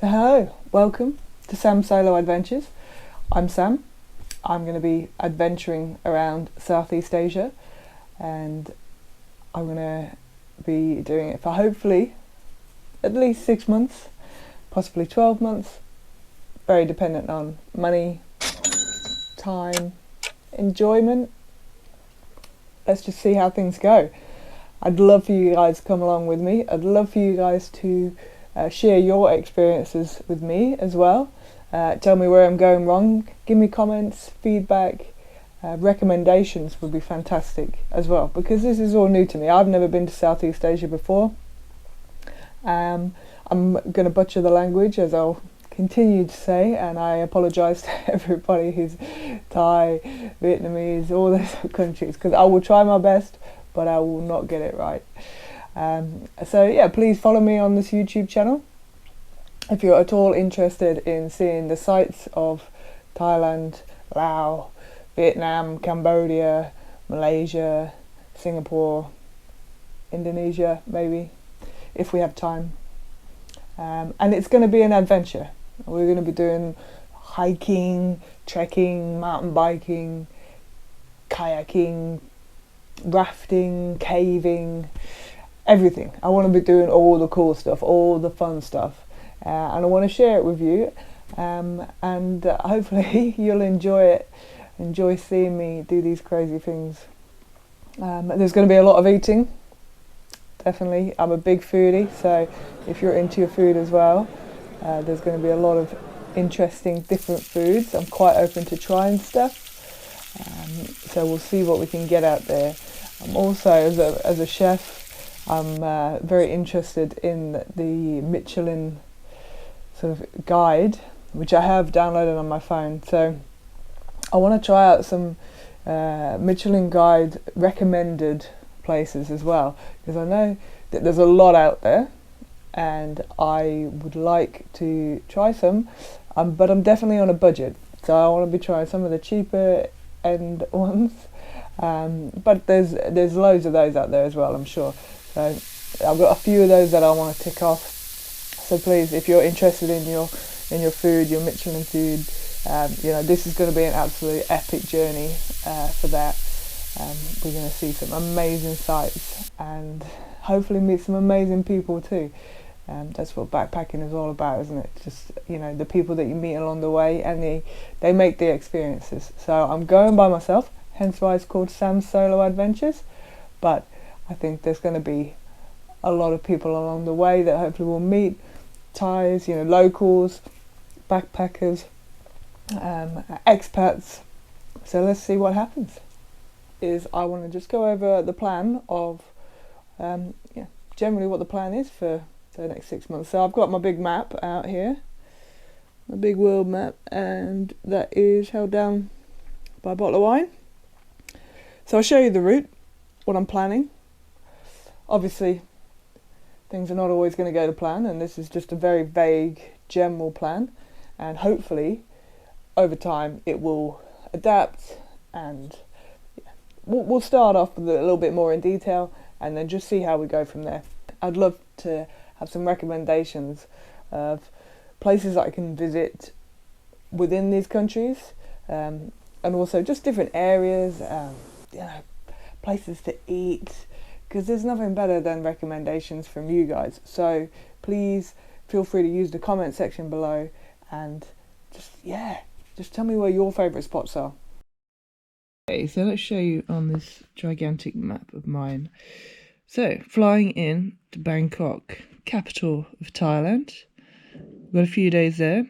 So hello, welcome to Sam's Solo Adventures. I'm Sam. I'm going to be adventuring around Southeast Asia, and I'm going to be doing it for hopefully at least 6 months, possibly 12 months, very dependent on money, time, enjoyment. Let's just see how things go. I'd love for you guys to come along with me. I'd love for you guys to share your experiences with me as well. Tell me where I'm going wrong. Give me comments, feedback, recommendations would be fantastic as well, because this is all new to me. I've never been to Southeast Asia before. I'm going to butcher the language, as I'll continue to say, and I apologise to everybody who's Thai, Vietnamese, all those countries, because I will try my best, but I will not get it right. So yeah, please follow me on this YouTube channel if you're at all interested in seeing the sights of Thailand, Laos, Vietnam, Cambodia, Malaysia, Singapore, Indonesia maybe, if we have time. And it's going to be an adventure. We're going to be doing hiking, trekking, mountain biking, kayaking, rafting, caving, everything. I want to be doing all the cool stuff, all the fun stuff, and I want to share it with you, and hopefully you'll enjoy it, enjoy seeing me do these crazy things. There's going to be a lot of eating, definitely. I'm a big foodie, so if you're into your food as well, there's going to be a lot of interesting different foods. I'm quite open to trying stuff, so we'll see what we can get out there. I'm also, as a chef, I'm very interested in the Michelin sort of guide, which I have downloaded on my phone. So I want to try out some Michelin guide recommended places as well, because I know that there's a lot out there and I would like to try some, but I'm definitely on a budget, so I want to be trying some of the cheaper end ones, but there's loads of those out there as well, I'm sure. So I've got a few of those that I want to tick off. So please, if you're interested in your food, your Michelin food, this is going to be an absolutely epic journey for that. We're going to see some amazing sights and hopefully meet some amazing people too. That's what backpacking is all about, isn't it? Just, the people that you meet along the way, and they make the experiences. So I'm going by myself, hence why it's called Sam's Solo Adventures. But I think there's going to be a lot of people along the way that hopefully we'll meet. Thais, locals, backpackers, expats. So let's see what happens. I want to just go over the plan of generally what the plan is for the next 6 months. So I've got my big map out here, my big world map, and that is held down by a bottle of wine. So I'll show you the route, what I'm planning. Obviously things are not always going to go to plan, and this is just a very vague general plan, and hopefully over time it will adapt, and we'll start off with a little bit more in detail and then just see how we go from there. I'd love to have some recommendations of places that I can visit within these countries, and also just different areas, places to eat, because there's nothing better than recommendations from you guys. So please feel free to use the comment section below and just tell me where your favourite spots are. Okay, so let's show you on this gigantic map of mine. So, flying in to Bangkok, capital of Thailand. We've got a few days there.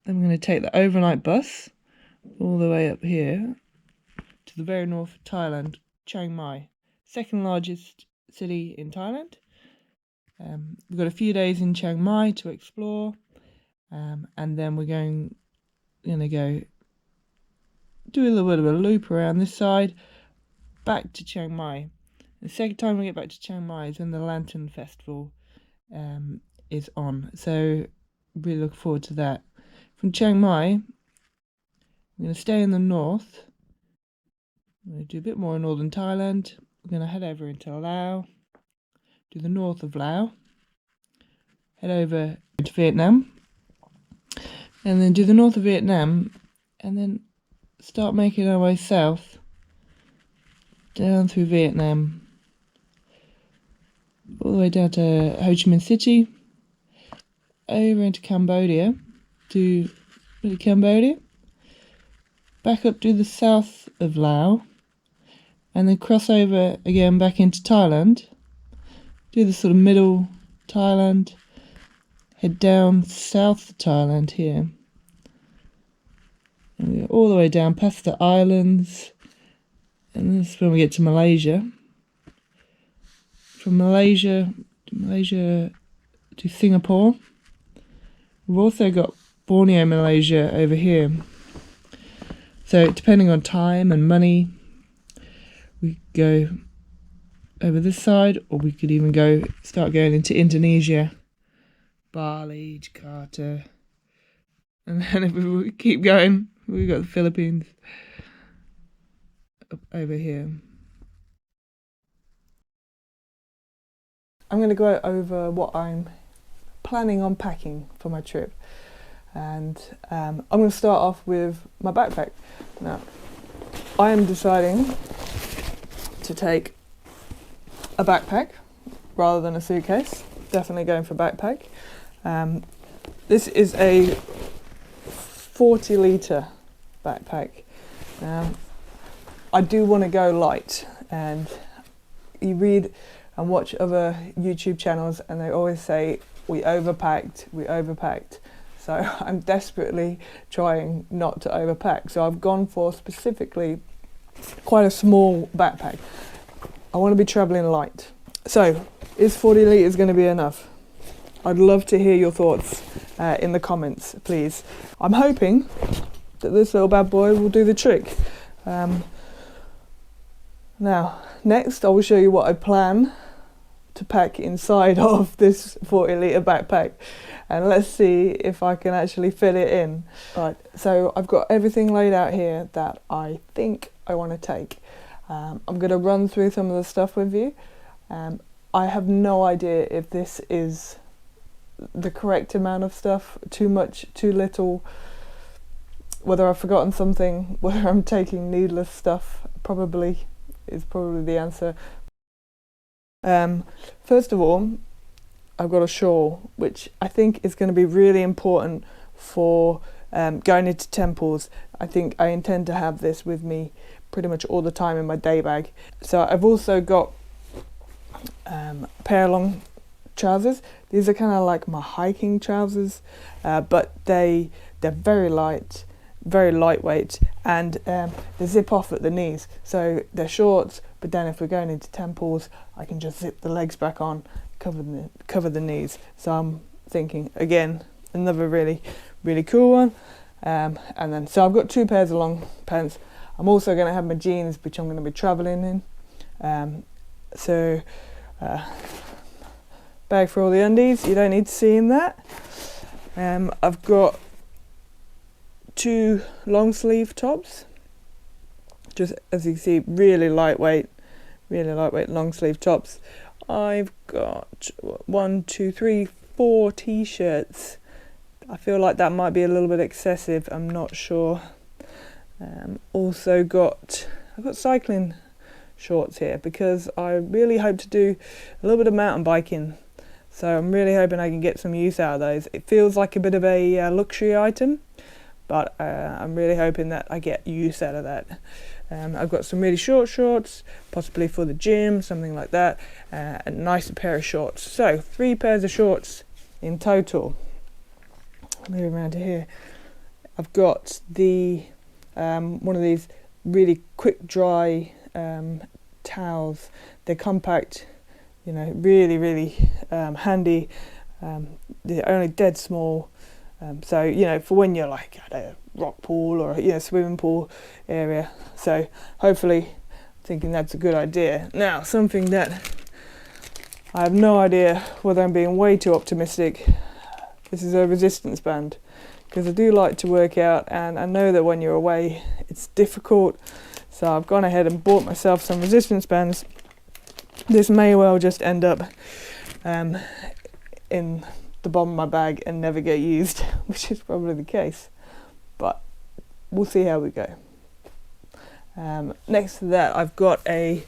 Then we're going to take the overnight bus all the way up here to the very north of Thailand, Chiang Mai, second largest city in Thailand. We've got a few days in Chiang Mai to explore, and then we're going to go do a little bit of a loop around this side, back to Chiang Mai. The second time we get back to Chiang Mai is when the Lantern Festival is on, so really look forward to that. From Chiang Mai, I'm going to stay in the north. I'm going to do a bit more in northern Thailand. We're going to head over into Laos, do the north of Laos, head over to Vietnam, and then do the north of Vietnam, and then start making our way south down through Vietnam, all the way down to Ho Chi Minh City, over into Cambodia, back up to the south of Laos, and then cross over again back into Thailand, do the sort of middle Thailand, head down south of Thailand here, and we go all the way down past the islands, and this is when we get to Malaysia. From Malaysia to Singapore. We've also got Borneo, Malaysia over here. So depending on time and money, we could go over this side, or we could even start going into Indonesia, Bali, Jakarta, and then if we keep going, we've got the Philippines up over here. I'm going to go over what I'm planning on packing for my trip, and I'm going to start off with my backpack. Now, I am deciding to take a backpack rather than a suitcase. Definitely going for backpack. This is a 40-litre backpack. I do want to go light, and you read and watch other YouTube channels and they always say we overpacked. So I'm desperately trying not to overpack. So I've gone for specifically quite a small backpack. I want to be travelling light. So is 40 litres going to be enough? I'd love to hear your thoughts in the comments, please. I'm hoping that this little bad boy will do the trick. Now, next I will show you what I plan to pack inside of this 40-litre backpack, and let's see if I can actually fit it in. Right, so I've got everything laid out here that I think I want to take. I'm going to run through some of the stuff with you. I have no idea if this is the correct amount of stuff, too much, too little, whether I've forgotten something, whether I'm taking needless stuff. Probably the answer. First of all, I've got a shawl, which I think is going to be really important for going into temples. I think I intend to have this with me pretty much all the time in my day bag. So I've also got a pair of long trousers. These are kind of like my hiking trousers, but they're very light, very lightweight, and they zip off at the knees. So they're shorts, but then if we're going into temples, I can just zip the legs back on, cover the knees. So I'm thinking, again, another really, really cool one. And then, so I've got 2 pairs of long pants. I'm also going to have my jeans, which I'm going to be travelling in. Bag for all the undies, you don't need to see in that. I've got 2 long sleeve tops, just as you see, really lightweight long sleeve tops. I've got 1, 2, 3, 4 t-shirts. I feel like that might be a little bit excessive, I'm not sure. I've got cycling shorts here because I really hope to do a little bit of mountain biking. So I'm really hoping I can get some use out of those. It feels like a bit of a luxury item, but I'm really hoping that I get use out of that. I've got some really short shorts, possibly for the gym, something like that, and a nice pair of shorts. So 3 pairs of shorts in total. Move around to here. I've got the one of these really quick dry towels. They're compact, you know, really handy. They're only dead small. So, you know, for when you're like at a rock pool or, you know, swimming pool area. So hopefully, thinking that's a good idea. Now, something that I have no idea whether I'm being way too optimistic. This is a resistance band, because I do like to work out, and I know that when you're away it's difficult. So I've gone ahead and bought myself some resistance bands. This may well just end up in the bottom of my bag and never get used, which is probably the case, but we'll see how we go. Next to that, I've got a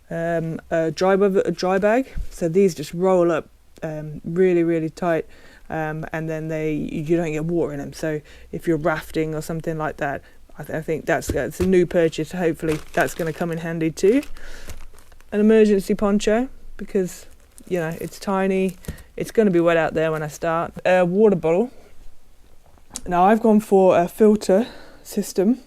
dry bag. So these just roll up really tight, and then you don't get water in them. So if you're rafting or something like that, I think that's a new purchase. Hopefully that's going to come in handy too. An emergency poncho, because you know it's tiny. It's going to be wet out there when I start. A water bottle. Now I've gone for a filter system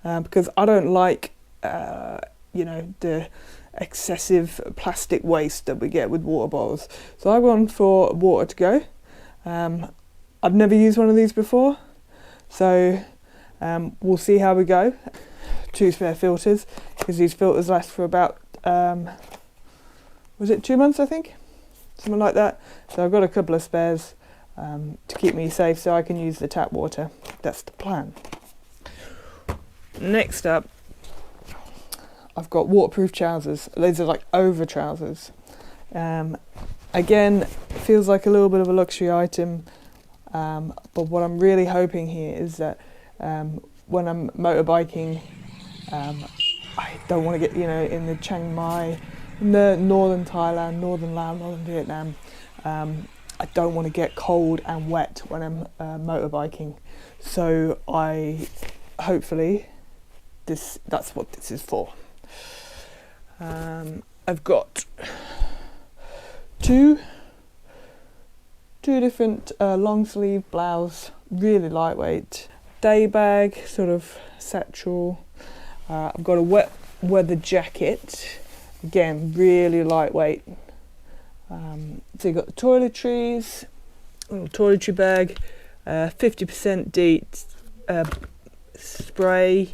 because I don't like you know, the excessive plastic waste that we get with water bottles. So I've gone for water to go. I've never used one of these before, so we'll see how we go. 2 spare filters, because these filters last for about was it 2 months, I think, something like that. So I've got a couple of spares to keep me safe, so I can use the tap water. That's the plan. Next up, I've got waterproof trousers. These are like over trousers. Again, feels like a little bit of a luxury item, but what I'm really hoping here is that when I'm motorbiking, I don't want to get, you know, in the Chiang Mai, in the northern Thailand, northern Laos, northern Vietnam. I don't want to get cold and wet when I'm motorbiking. So hopefully that's what this is for. I've got two different long sleeve blouse, really lightweight, day bag, sort of satchel. I've got a wet weather jacket, again really lightweight. So you've got the toiletries, a little toiletry bag, 50% DEET spray,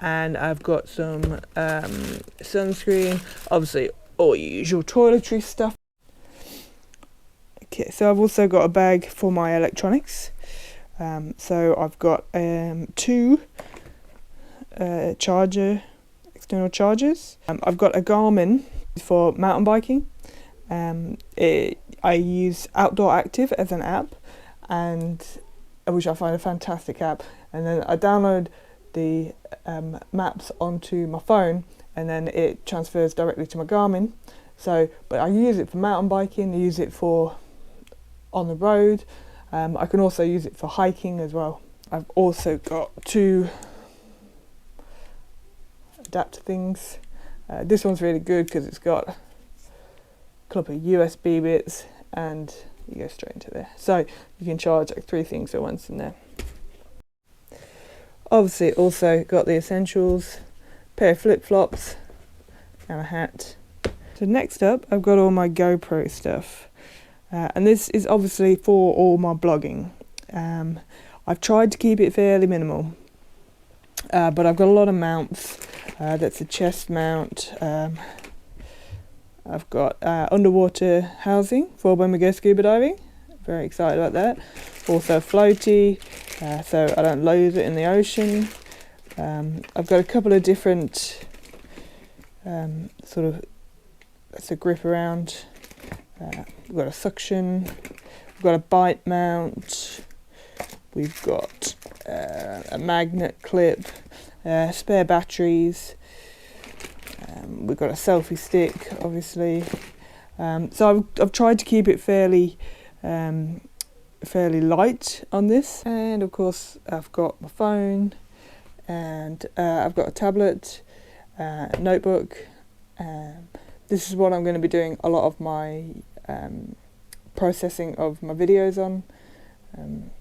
and I've got some sunscreen, obviously all your usual toiletry stuff. Okay, so I've also got a bag for my electronics. So I've got 2 external chargers. I've got a Garmin for mountain biking. I use Outdoor Active as an app, and which I find a fantastic app. And then I download the maps onto my phone, and then it transfers directly to my Garmin. So, but I use it for mountain biking. I use it for on the road. I can also use it for hiking as well. I've also got 2 adapter things. This one's really good because it's got a couple of USB bits, and you go straight into there. So you can charge like 3 things at once in there. Obviously also got the essentials, pair of flip-flops and a hat. So next up, I've got all my GoPro stuff. And this is obviously for all my blogging. I've tried to keep it fairly minimal, but I've got a lot of mounts. That's a chest mount. I've got underwater housing for when we go scuba diving. Very excited about that. Also floaty, so I don't lose it in the ocean. I've got a couple of different sort of, that's a grip around. We've got a suction, we've got a bite mount, we've got a magnet clip, spare batteries, we've got a selfie stick, obviously. So I've tried to keep it fairly light on this, and of course I've got my phone, and I've got a tablet, notebook. This is what I'm going to be doing a lot of my processing of my videos on.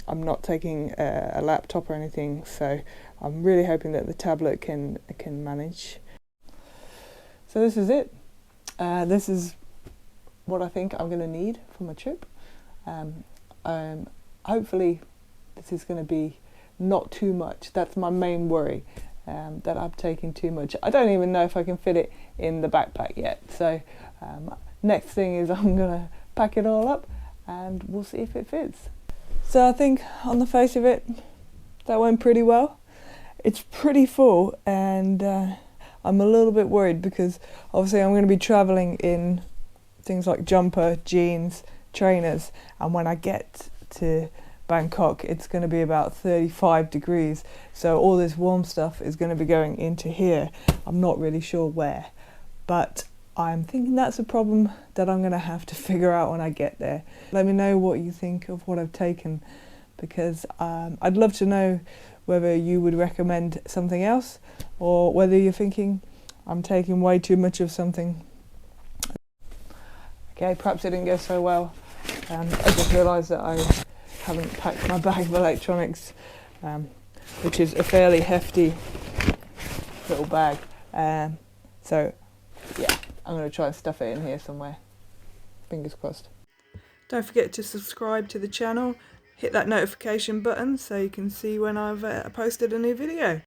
I'm not taking a laptop or anything, so I'm really hoping that the tablet can manage. So this is it. This is what I think I'm going to need for my trip. Hopefully this is going to be not too much. That's my main worry, that I'm taking too much. I don't even know if I can fit it in the backpack yet. So next thing is I'm going to pack it all up and we'll see if it fits. So I think on the face of it, that went pretty well. It's pretty full, and I'm a little bit worried because obviously I'm going to be travelling in things like jumper, jeans, trainers, and when I get to Bangkok it's going to be about 35 degrees, so all this warm stuff is going to be going into here. I'm not really sure where, but I'm thinking that's a problem that I'm going to have to figure out when I get there. Let me know what you think of what I've taken, because I'd love to know whether you would recommend something else or whether you're thinking I'm taking way too much of something. Okay, perhaps it didn't go so well. I just realised that I haven't packed my bag of electronics, which is a fairly hefty little bag. So yeah, I'm going to try and stuff it in here somewhere. Fingers crossed. Don't forget to subscribe to the channel. Hit that notification button so you can see when I've posted a new video.